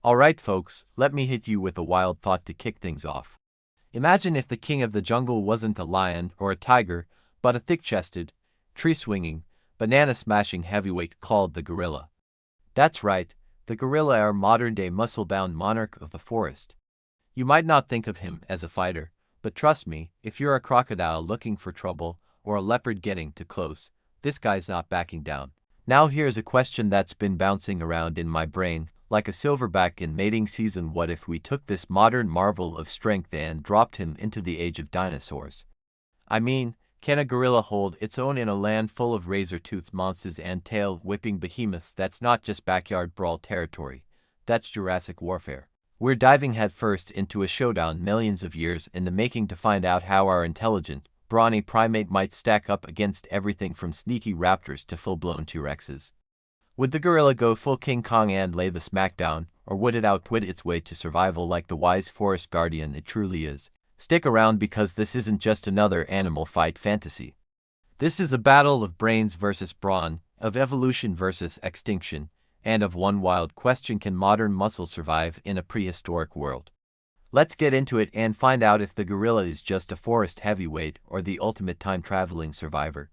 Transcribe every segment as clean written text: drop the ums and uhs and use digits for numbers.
Alright folks, let me hit you with a wild thought to kick things off. Imagine if the king of the jungle wasn't a lion or a tiger, but a thick-chested, tree-swinging, banana-smashing heavyweight called the gorilla. That's right, the gorilla, our modern-day muscle-bound monarch of the forest. You might not think of him as a fighter, but trust me, if you're a crocodile looking for trouble, or a leopard getting too close, this guy's not backing down. Now here's a question that's been bouncing around in my brain, like a silverback in mating season. What if we took this modern marvel of strength and dropped him into the age of dinosaurs? I mean, can a gorilla hold its own in a land full of razor-toothed monsters and tail-whipping behemoths? That's not just backyard brawl territory, that's Jurassic warfare. We're diving headfirst into a showdown millions of years in the making to find out how our intelligent, brawny primate might stack up against everything from sneaky raptors to full-blown T-Rexes. Would the gorilla go full King Kong and lay the smackdown, or would it outwit its way to survival like the wise forest guardian it truly is? Stick around, because this isn't just another animal fight fantasy. This is a battle of brains versus brawn, of evolution versus extinction, and of one wild question: can modern muscle survive in a prehistoric world? Let's get into it and find out if the gorilla is just a forest heavyweight or the ultimate time-traveling survivor.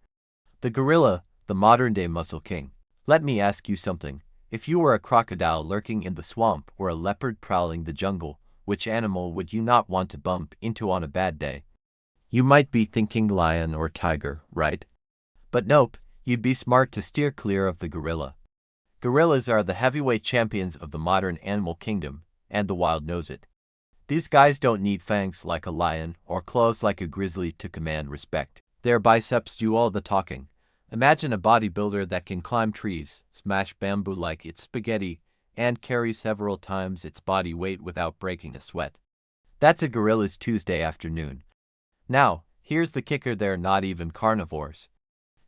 The gorilla, the modern-day muscle king. Let me ask you something. If you were a crocodile lurking in the swamp or a leopard prowling the jungle, which animal would you not want to bump into on a bad day? You might be thinking lion or tiger, right? But nope, you'd be smart to steer clear of the gorilla. Gorillas are the heavyweight champions of the modern animal kingdom, and the wild knows it. These guys don't need fangs like a lion or claws like a grizzly to command respect. Their biceps do all the talking. Imagine a bodybuilder that can climb trees, smash bamboo like it's spaghetti, and carry several times its body weight without breaking a sweat. That's a gorilla's Tuesday afternoon. Now, here's the kicker: they're not even carnivores.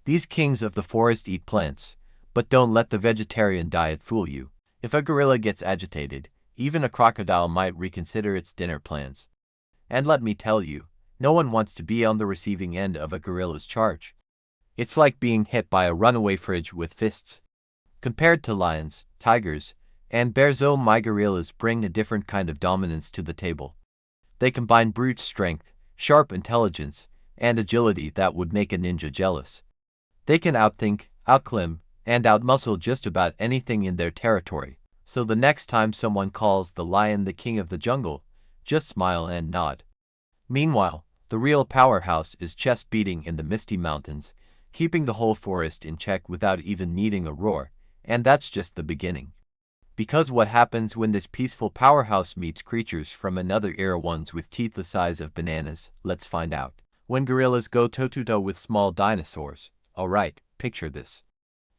These kings of the forest eat plants, but don't let the vegetarian diet fool you. If a gorilla gets agitated, even a crocodile might reconsider its dinner plans. And let me tell you, no one wants to be on the receiving end of a gorilla's charge. It's like being hit by a runaway fridge with fists. Compared to lions, tigers, and bears, my gorillas bring a different kind of dominance to the table. They combine brute strength, sharp intelligence, and agility that would make a ninja jealous. They can outthink, outclimb, and outmuscle just about anything in their territory. So the next time someone calls the lion the king of the jungle, just smile and nod. Meanwhile, the real powerhouse is chest beating in the misty mountains, keeping the whole forest in check without even needing a roar, and that's just the beginning. Because what happens when this peaceful powerhouse meets creatures from another era, ones with teeth the size of bananas? Let's find out. When gorillas go toe-to-toe with small dinosaurs. Alright, picture this.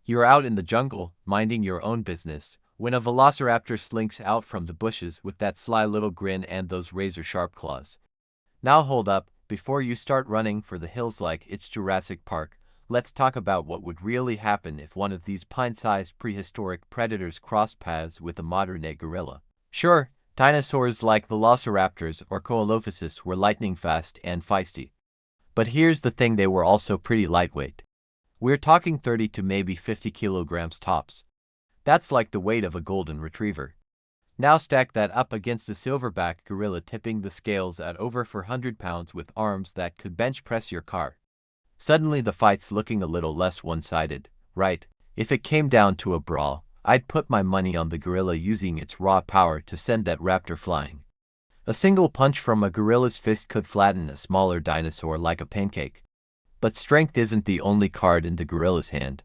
You're out in the jungle, minding your own business, when a Velociraptor slinks out from the bushes with that sly little grin and those razor-sharp claws. Now hold up, before you start running for the hills like it's Jurassic Park, let's talk about what would really happen if one of these pint-sized prehistoric predators crossed paths with a modern-day gorilla. Sure, dinosaurs like Velociraptors or Coelophysis were lightning-fast and feisty. But here's the thing: they were also pretty lightweight. We're talking 30 to maybe 50 kilograms tops. That's like the weight of a golden retriever. Now stack that up against a silverback gorilla tipping the scales at over 400 pounds with arms that could bench press your car. Suddenly the fight's looking a little less one-sided, right? If it came down to a brawl, I'd put my money on the gorilla using its raw power to send that raptor flying. A single punch from a gorilla's fist could flatten a smaller dinosaur like a pancake. But strength isn't the only card in the gorilla's hand.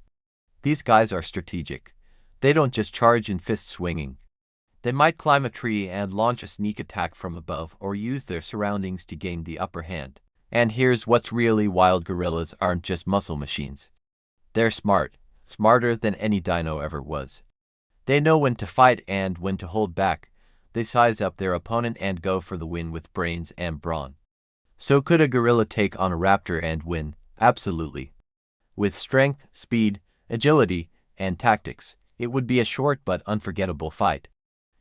These guys are strategic. They don't just charge in fist swinging. They might climb a tree and launch a sneak attack from above, or use their surroundings to gain the upper hand. And here's what's really wild: gorillas aren't just muscle machines. They're smart, smarter than any dino ever was. They know when to fight and when to hold back. They size up their opponent and go for the win with brains and brawn. So could a gorilla take on a raptor and win? Absolutely. With strength, speed, agility, and tactics, it would be a short but unforgettable fight.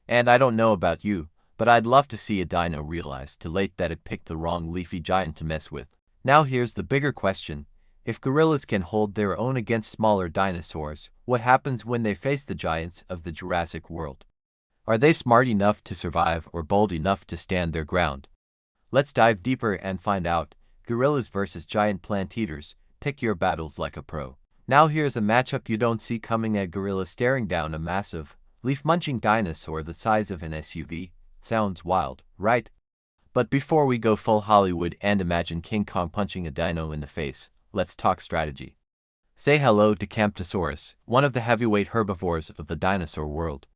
And I don't know about you, but I'd love to see a dino realize too late that it picked the wrong leafy giant to mess with. Now here's the bigger question. If gorillas can hold their own against smaller dinosaurs, what happens when they face the giants of the Jurassic world? Are they smart enough to survive or bold enough to stand their ground? Let's dive deeper and find out. Gorillas versus giant plant eaters. Pick your battles like a pro. Now here's a matchup you don't see coming: a gorilla staring down a massive, leaf-munching dinosaur the size of an SUV. Sounds wild, right? But before we go full Hollywood and imagine King Kong punching a dino in the face, let's talk strategy. Say hello to Camptosaurus, one of the heavyweight herbivores of the dinosaur world.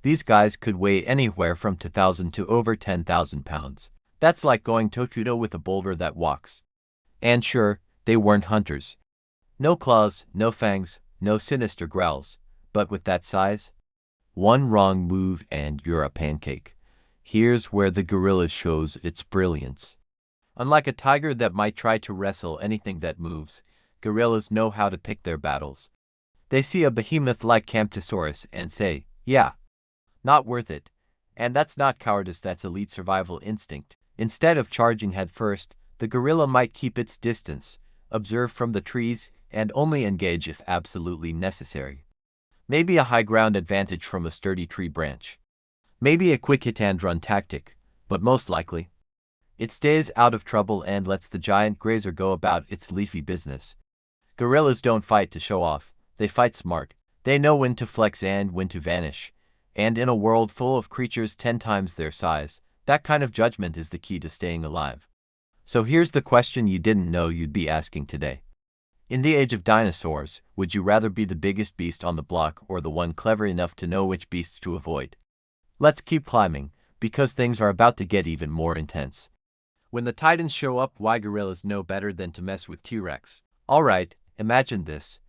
These guys could weigh anywhere from 2,000 to over 10,000 pounds. That's like going toe-to-toe with a boulder that walks. And sure, they weren't hunters. No claws, no fangs, no sinister growls. But with that size, one wrong move and you're a pancake. Here's where the gorilla shows its brilliance. Unlike a tiger that might try to wrestle anything that moves, gorillas know how to pick their battles. They see a behemoth like Camptosaurus and say, yeah, not worth it. And that's not cowardice, that's elite survival instinct. Instead of charging headfirst, the gorilla might keep its distance, observe from the trees, and only engage if absolutely necessary. Maybe a high ground advantage from a sturdy tree branch. Maybe a quick hit-and-run tactic, but most likely, it stays out of trouble and lets the giant grazer go about its leafy business. Gorillas don't fight to show off, they fight smart. They know when to flex and when to vanish. And in a world full of creatures 10 times their size, that kind of judgment is the key to staying alive. So here's the question you didn't know you'd be asking today. In the age of dinosaurs, would you rather be the biggest beast on the block or the one clever enough to know which beasts to avoid? Let's keep climbing, because things are about to get even more intense. When the titans show up, why gorillas know better than to mess with T-Rex. Alright, imagine this.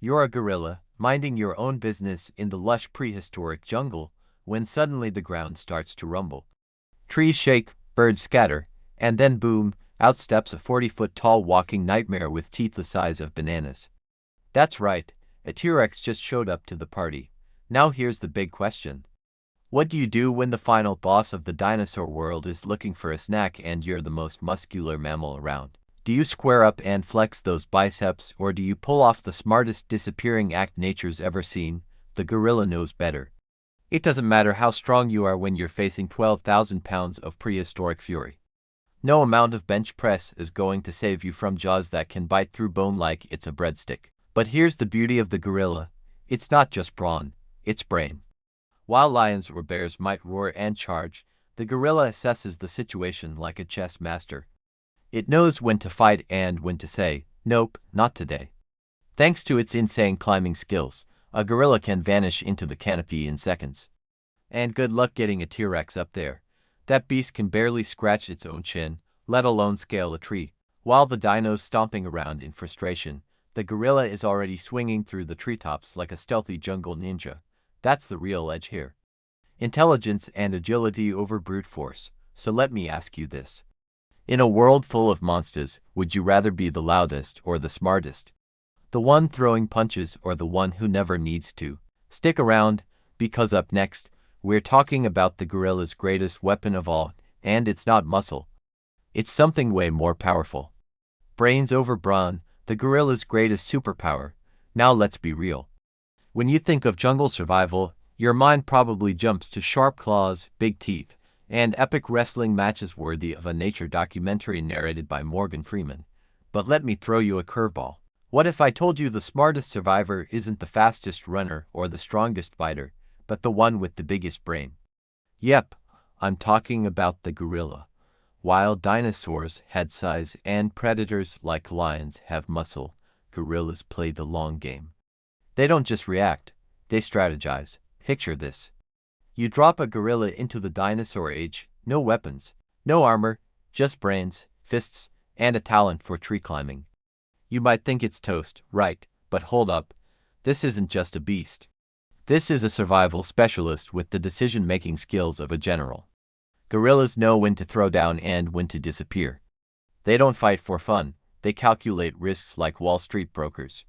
You're a gorilla, minding your own business in the lush prehistoric jungle, when suddenly the ground starts to rumble. Trees shake, birds scatter, and then boom, out steps a 40-foot-tall walking nightmare with teeth the size of bananas. That's right, a T-Rex just showed up to the party. Now here's the big question. What do you do when the final boss of the dinosaur world is looking for a snack and you're the most muscular mammal around? Do you square up and flex those biceps, or do you pull off the smartest disappearing act nature's ever seen? The gorilla knows better. It doesn't matter how strong you are when you're facing 12,000 pounds of prehistoric fury. No amount of bench press is going to save you from jaws that can bite through bone like it's a breadstick. But here's the beauty of the gorilla. It's not just brawn, it's brain. While lions or bears might roar and charge, the gorilla assesses the situation like a chess master. It knows when to fight and when to say, nope, not today. Thanks to its insane climbing skills, a gorilla can vanish into the canopy in seconds. And good luck getting a T-Rex up there. That beast can barely scratch its own chin, let alone scale a tree. While the dino's stomping around in frustration, the gorilla is already swinging through the treetops like a stealthy jungle ninja. That's the real edge here. Intelligence and agility over brute force. So let me ask you this. In a world full of monsters, would you rather be the loudest or the smartest? The one throwing punches or the one who never needs to? Stick around, because up next, we're talking about the gorilla's greatest weapon of all, and it's not muscle. It's something way more powerful. Brains over brawn, the gorilla's greatest superpower. Now let's be real. When you think of jungle survival, your mind probably jumps to sharp claws, big teeth, and epic wrestling matches worthy of a nature documentary narrated by Morgan Freeman. But let me throw you a curveball. What if I told you the smartest survivor isn't the fastest runner or the strongest fighter, but the one with the biggest brain? Yep, I'm talking about the gorilla. While dinosaurs had size and predators like lions have muscle, gorillas play the long game. They don't just react, they strategize. Picture this. You drop a gorilla into the dinosaur age, no weapons, no armor, just brains, fists, and a talent for tree climbing. You might think it's toast, right? But hold up. This isn't just a beast. This is a survival specialist with the decision-making skills of a general. Gorillas know when to throw down and when to disappear. They don't fight for fun, they calculate risks like Wall Street brokers.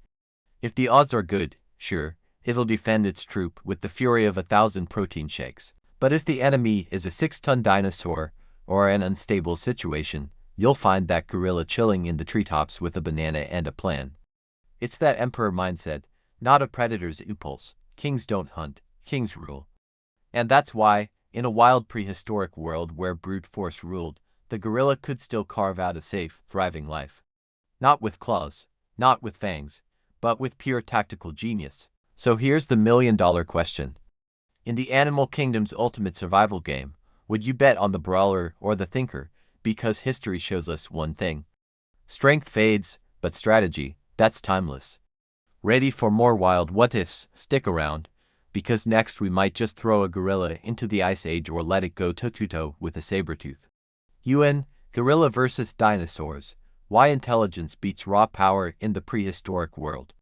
If the odds are good, sure, it'll defend its troop with the fury of 1,000 protein shakes. But if the enemy is a 6-ton dinosaur or an unstable situation, you'll find that gorilla chilling in the treetops with a banana and a plan. It's that emperor mindset, not a predator's impulse. Kings don't hunt, kings rule. And that's why, in a wild prehistoric world where brute force ruled, the gorilla could still carve out a safe, thriving life. Not with claws, not with fangs, but with pure tactical genius. So here's the million-dollar question. In the animal kingdom's ultimate survival game, would you bet on the brawler or the thinker? Because history shows us one thing. Strength fades, but strategy, that's timeless. Ready for more wild what-ifs? Stick around, because next we might just throw a gorilla into the Ice Age or let it go toe-to-toe with a saber-tooth. Gorilla versus dinosaurs. Why intelligence beats raw power in the prehistoric world.